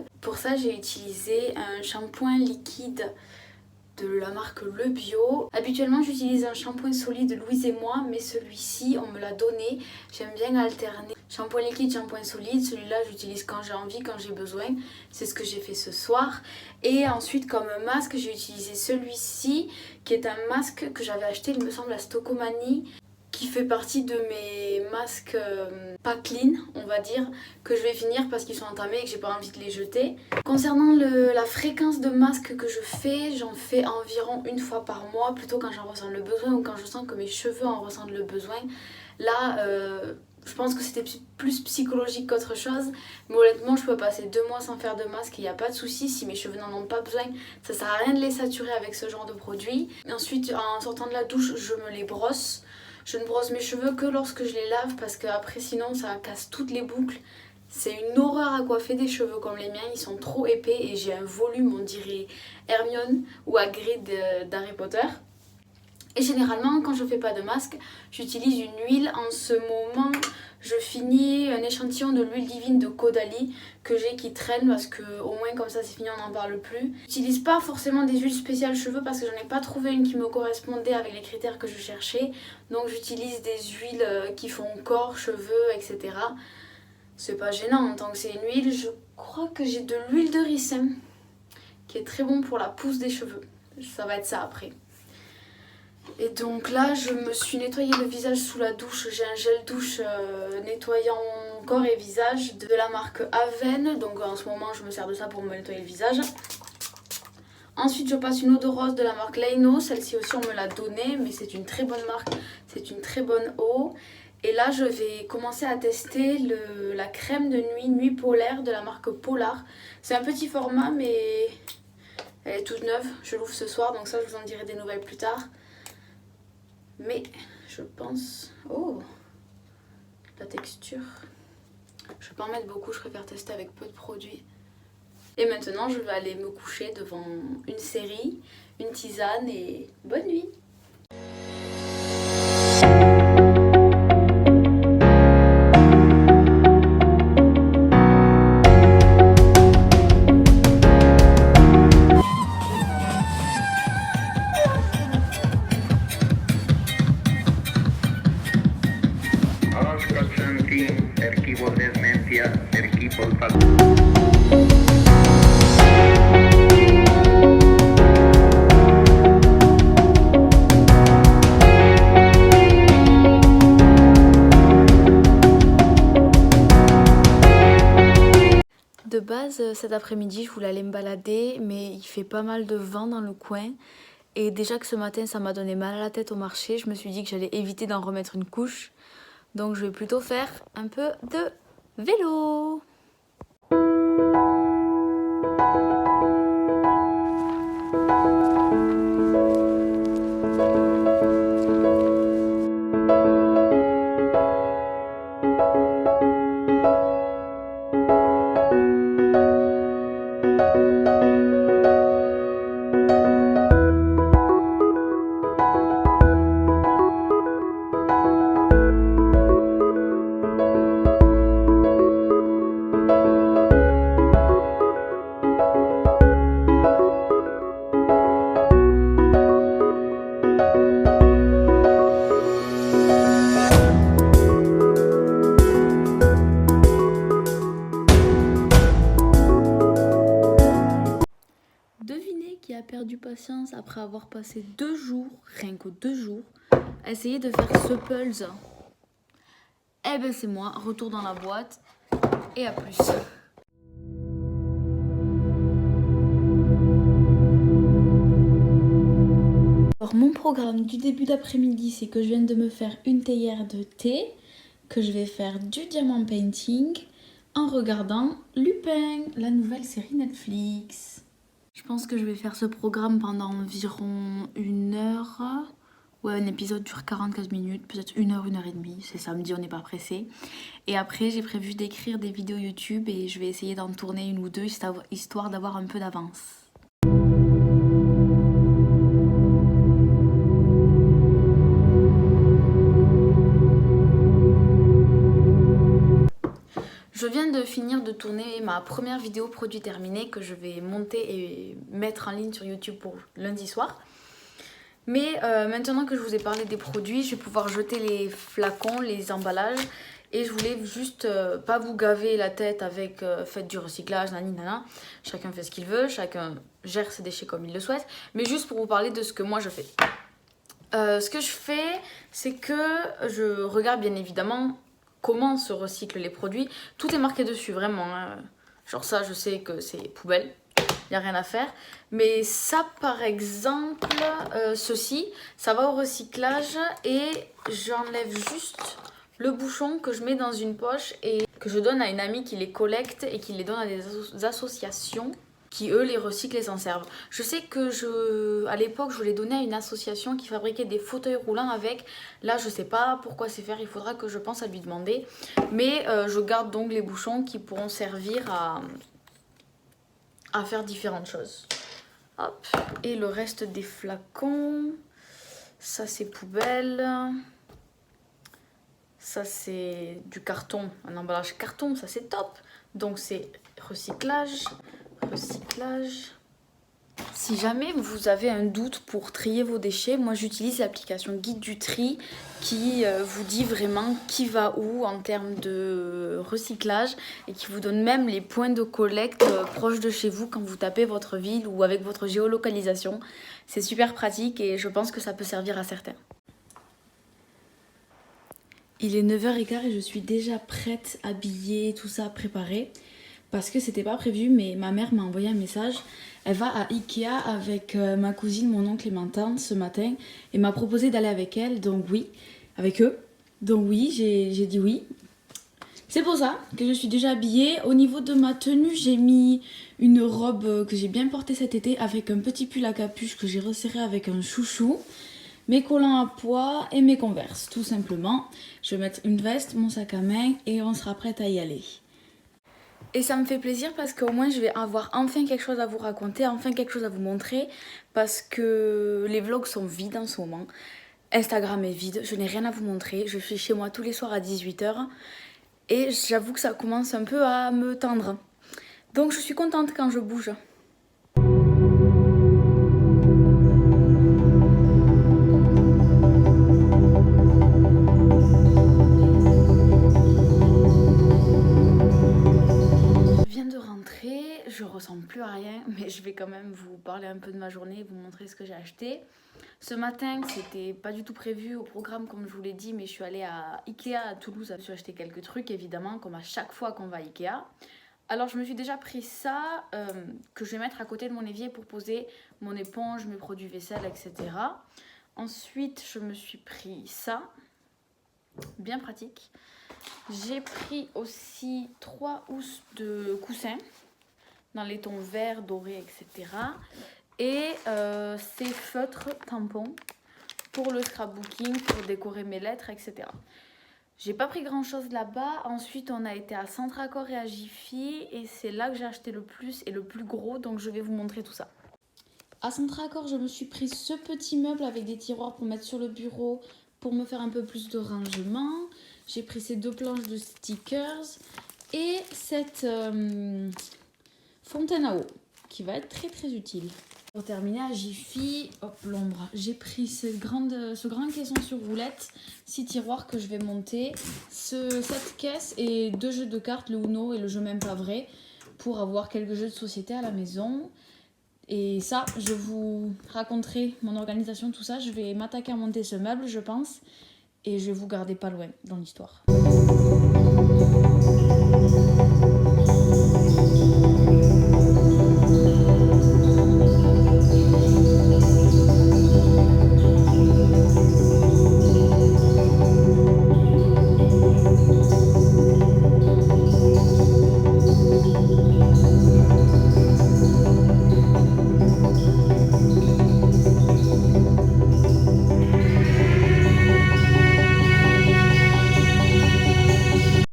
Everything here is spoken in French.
cheveux. Pour ça j'ai utilisé un shampoing liquide de la marque Le Bio. Habituellement j'utilise un shampoing solide Louise et moi, mais celui-ci on me l'a donné. J'aime bien alterner shampoing liquide, shampoing solide. Celui-là j'utilise quand j'ai envie, quand j'ai besoin. C'est ce que j'ai fait ce soir. Et ensuite comme masque j'ai utilisé celui-ci qui est un masque que j'avais acheté il me semble à Stocomanie, qui fait partie de mes masques pas clean, on va dire, que je vais finir parce qu'ils sont entamés et que j'ai pas envie de les jeter. Concernant la fréquence de masques que je fais, j'en fais environ une fois par mois, plutôt quand j'en ressens le besoin ou quand je sens que mes cheveux en ressentent le besoin. Là, je pense que c'était plus psychologique qu'autre chose, mais honnêtement je peux passer 2 mois sans faire de masque et il n'y a pas de souci. Si mes cheveux n'en ont pas besoin, ça sert à rien de les saturer avec ce genre de produit. Ensuite, en sortant de la douche, je me les brosse. Je ne brosse mes cheveux que lorsque je les lave parce qu'après sinon ça casse toutes les boucles. C'est une horreur à coiffer des cheveux comme les miens, ils sont trop épais et j'ai un volume, on dirait Hermione ou Hagrid d'Harry Potter. Et généralement quand je fais pas de masque, j'utilise une huile. En ce moment je finis un échantillon de l'huile divine de Caudalie que j'ai qui traîne parce que au moins comme ça c'est fini, on n'en parle plus. J'utilise pas forcément des huiles spéciales cheveux parce que j'en ai pas trouvé une qui me correspondait avec les critères que je cherchais. Donc j'utilise des huiles qui font corps, cheveux, etc. C'est pas gênant en tant que c'est une huile. Je crois que j'ai de l'huile de ricin qui est très bon pour la pousse des cheveux. Ça va être ça après. Et donc là je me suis nettoyé le visage sous la douche. J'ai un gel douche nettoyant corps et visage de la marque Aven. Donc en ce moment je me sers de ça pour me nettoyer le visage. Ensuite je passe une eau de rose de la marque Leino. Celle-ci aussi on me l'a donnée, mais c'est une très bonne marque. C'est une très bonne eau. Et là je vais commencer à tester la crème de nuit polaire de la marque Polar. C'est un petit format mais elle est toute neuve. Je l'ouvre ce soir, donc ça je vous en dirai des nouvelles plus tard. Mais je pense... Oh, la texture. Je vais pas en mettre beaucoup, je préfère tester avec peu de produits. Et maintenant je vais aller me coucher devant une série, une tisane et bonne nuit. De base, cet après-midi, je voulais aller me balader, mais il fait pas mal de vent dans le coin. Et déjà que ce matin, ça m'a donné mal à la tête au marché, je me suis dit que j'allais éviter d'en remettre une couche. Donc je vais plutôt faire un peu de vélo. Qui a perdu patience après avoir passé 2 jours, rien que 2 jours, à essayer de faire ce pulse. Eh ben c'est moi, retour dans la boîte et à plus. Alors mon programme du début d'après-midi, c'est que je viens de me faire une théière de thé, que je vais faire du diamant painting en regardant Lupin, la nouvelle série Netflix. Je pense que je vais faire ce programme pendant environ 1 heure. Ouais, un épisode dure 45 minutes, peut-être 1 heure, 1 heure et demie. C'est samedi, on n'est pas pressé. Et après, j'ai prévu d'écrire des vidéos YouTube et je vais essayer d'en tourner 1 ou 2 histoire d'avoir un peu d'avance. Je viens viens de finir de tourner ma première vidéo produit terminé que je vais monter et mettre en ligne sur YouTube pour lundi soir. Mais maintenant que je vous ai parlé des produits, je vais pouvoir jeter les flacons, les emballages. Et je voulais juste pas vous gaver la tête avec faites du recyclage, nani nana. Chacun fait ce qu'il veut, chacun gère ses déchets comme il le souhaite. Mais juste pour vous parler de ce que moi je fais. Ce que je fais, c'est que je regarde bien évidemment comment se recyclent les produits. Tout est marqué dessus, vraiment. Hein. Genre ça, je sais que c'est poubelle. Il n'y a rien à faire. Mais ça, par exemple, ceci, ça va au recyclage et j'enlève juste le bouchon que je mets dans une poche et que je donne à une amie qui les collecte et qui les donne à des associations qui, eux, les recyclent et s'en servent. Je sais que à l'époque, je voulais donner à une association qui fabriquait des fauteuils roulants avec. Là, je sais pas pourquoi c'est faire, il faudra que je pense à lui demander. Mais je garde donc les bouchons qui pourront servir à faire différentes choses. Hop. Et le reste des flacons, ça c'est poubelle. Ça c'est du carton, un emballage carton, ça c'est top. Donc c'est recyclage, recyclage. Si jamais vous avez un doute pour trier vos déchets, moi j'utilise l'application Guide du Tri qui vous dit vraiment qui va où en termes de recyclage et qui vous donne même les points de collecte proches de chez vous quand vous tapez votre ville ou avec votre géolocalisation. C'est super pratique et je pense que ça peut servir à certains. Il est 9h15 et je suis déjà prête, habillée, tout ça préparé. Parce que c'était pas prévu, mais ma mère m'a envoyé un message. Elle va à Ikea avec ma cousine, mon oncle et ma tante ce matin. Et m'a proposé d'aller avec elle, donc oui, avec eux. Donc oui, j'ai dit oui. C'est pour ça que je suis déjà habillée. Au niveau de ma tenue, j'ai mis une robe que j'ai bien portée cet été avec un petit pull à capuche que j'ai resserré avec un chouchou. Mes collants à pois et mes Converse, tout simplement. Je vais mettre une veste, mon sac à main et on sera prête à y aller. Et ça me fait plaisir parce qu'au moins je vais avoir enfin quelque chose à vous raconter, enfin quelque chose à vous montrer. Parce que les vlogs sont vides en ce moment. Instagram est vide, je n'ai rien à vous montrer. Je suis chez moi tous les soirs à 18h. Et j'avoue que ça commence un peu à me tendre. Donc je suis contente quand je bouge. Je ressemble plus à rien, mais je vais quand même vous parler un peu de ma journée, vous montrer ce que j'ai acheté. Ce matin, c'était pas du tout prévu au programme comme je vous l'ai dit, mais je suis allée à Ikea à Toulouse. Je suis acheté quelques trucs évidemment, comme à chaque fois qu'on va à Ikea. Alors je me suis déjà pris ça, que je vais mettre à côté de mon évier pour poser mon éponge, mes produits vaisselle, etc. Ensuite, je me suis pris ça, bien pratique. J'ai pris aussi 3 housses de coussins dans les tons vert, doré, etc. Et ces feutres tampons pour le scrapbooking, pour décorer mes lettres, etc. J'ai pas pris grand chose là-bas. Ensuite, on a été à Centracor et à Jiffy et c'est là que j'ai acheté le plus et le plus gros, donc je vais vous montrer tout ça. À Centracor, je me suis pris ce petit meuble avec des tiroirs pour mettre sur le bureau pour me faire un peu plus de rangement. J'ai pris ces 2 planches de stickers et cette fontaine à eau qui va être très utile. Pour terminer à Jiffy, hop l'ombre, j'ai pris ce grand caisson sur roulette, 6 tiroirs que je vais monter, cette caisse et 2 jeux de cartes, le Uno et le jeu même pas vrai, pour avoir quelques jeux de société à la maison. Et ça, je vous raconterai mon organisation, tout ça. Je vais m'attaquer à monter ce meuble, je pense. Et je vais vous garder pas loin dans l'histoire.